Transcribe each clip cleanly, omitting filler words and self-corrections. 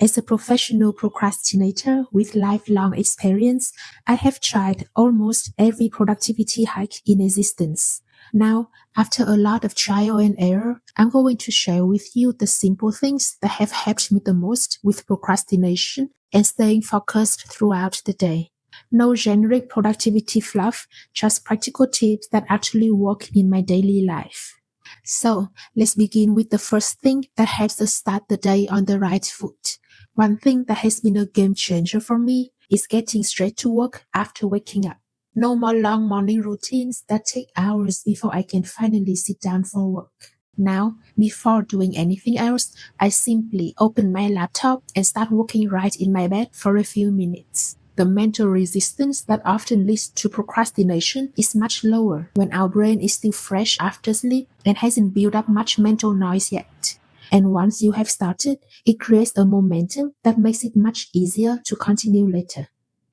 As a professional procrastinator with lifelong experience, I have tried almost every productivity hack in existence. Now, after a lot of trial and error, I'm going to share with you the simple things that have helped me the most with procrastination and staying focused throughout the day. No generic productivity fluff, just practical tips that actually work in my daily life. So, let's begin with the first thing that helps us start the day on the right foot. One thing that has been a game changer for me is getting straight to work after waking up. No more long morning routines that take hours before I can finally sit down for work. Now, before doing anything else, I simply open my laptop and start working right in my bed for a few minutes. The mental resistance that often leads to procrastination is much lower when our brain is still fresh after sleep and hasn't built up much mental noise yet. And once you have started, it creates a momentum that makes it much easier to continue later.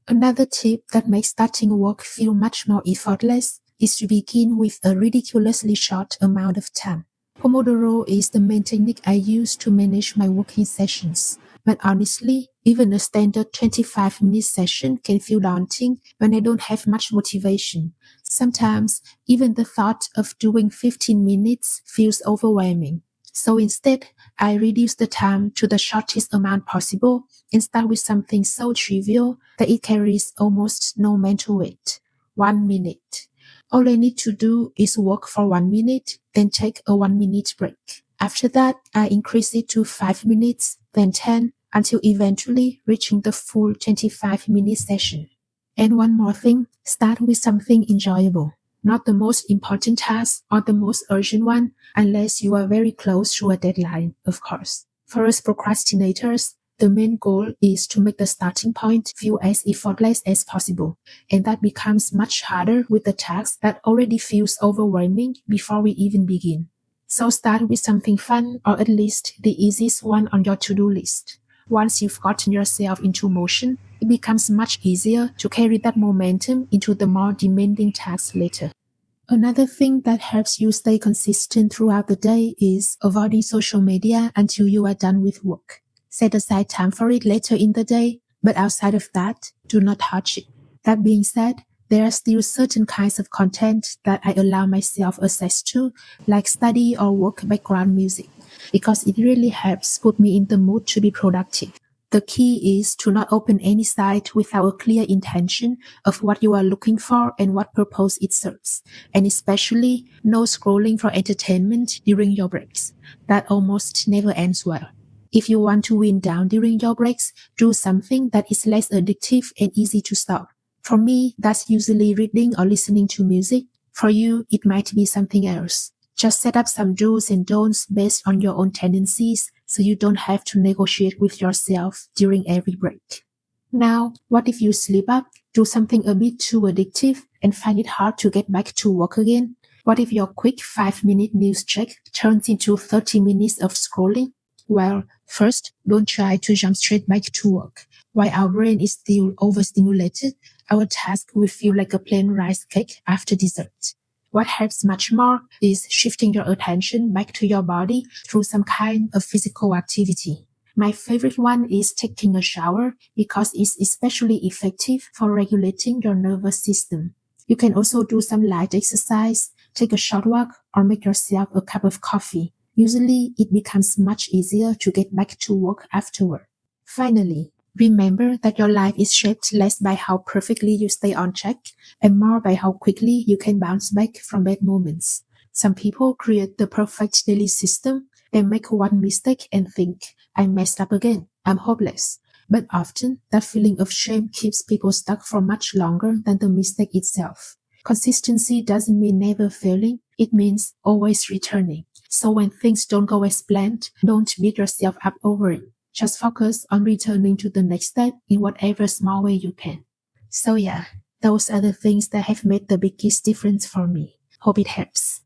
Another tip that makes starting work feel much more effortless is to begin with a ridiculously short amount of time. Pomodoro is the main technique I use to manage my working sessions. But honestly, even a standard 25-minute session can feel daunting when I don't have much motivation. Sometimes, even the thought of doing 15 minutes feels overwhelming. So instead, I reduce the time to the shortest amount possible and start with something so trivial that it carries almost no mental weight. 1 minute. All I need to do is work for 1 minute, then take a 1-minute break. After that, I increase it to 5 minutes, then 10, until eventually reaching the full 25-minute session. And one more thing, start with something enjoyable. Not the most important task or the most urgent one, unless you are very close to a deadline, of course. For us procrastinators, the main goal is to make the starting point feel as effortless as possible, and that becomes much harder with the task that already feels overwhelming before we even begin. So start with something fun, or at least the easiest one on your to-do list. Once you've gotten yourself into motion, it becomes much easier to carry that momentum into the more demanding tasks later. Another thing that helps you stay consistent throughout the day is avoiding social media until you are done with work. Set aside time for it later in the day, but outside of that, do not touch it. That being said, there are still certain kinds of content that I allow myself access to, like study or work background music, because it really helps put me in the mood to be productive. The key is to not open any site without a clear intention of what you are looking for and what purpose it serves, and especially no scrolling for entertainment during your breaks. That almost never ends well. If you want to wind down during your breaks, do something that is less addictive and easy to stop. For me, that's usually reading or listening to music. For you, it might be something else. Just set up some do's and don'ts based on your own tendencies so you don't have to negotiate with yourself during every break. Now, what if you slip up, do something a bit too addictive, and find it hard to get back to work again? What if your quick 5-minute news check turns into 30 minutes of scrolling? Well, first, don't try to jump straight back to work. While our brain is still overstimulated, our task will feel like a plain rice cake after dessert. What helps much more is shifting your attention back to your body through some kind of physical activity. My favorite one is taking a shower because it's especially effective for regulating your nervous system. You can also do some light exercise, take a short walk, or make yourself a cup of coffee. Usually, it becomes much easier to get back to work afterward. Finally, remember that your life is shaped less by how perfectly you stay on track and more by how quickly you can bounce back from bad moments. Some people create the perfect daily system. They make one mistake and think, I messed up again, I'm hopeless. But often, that feeling of shame keeps people stuck for much longer than the mistake itself. Consistency doesn't mean never failing, it means always returning. So when things don't go as planned, don't beat yourself up over it. Just focus on returning to the next step in whatever small way you can. So yeah, those are the things that have made the biggest difference for me. Hope it helps.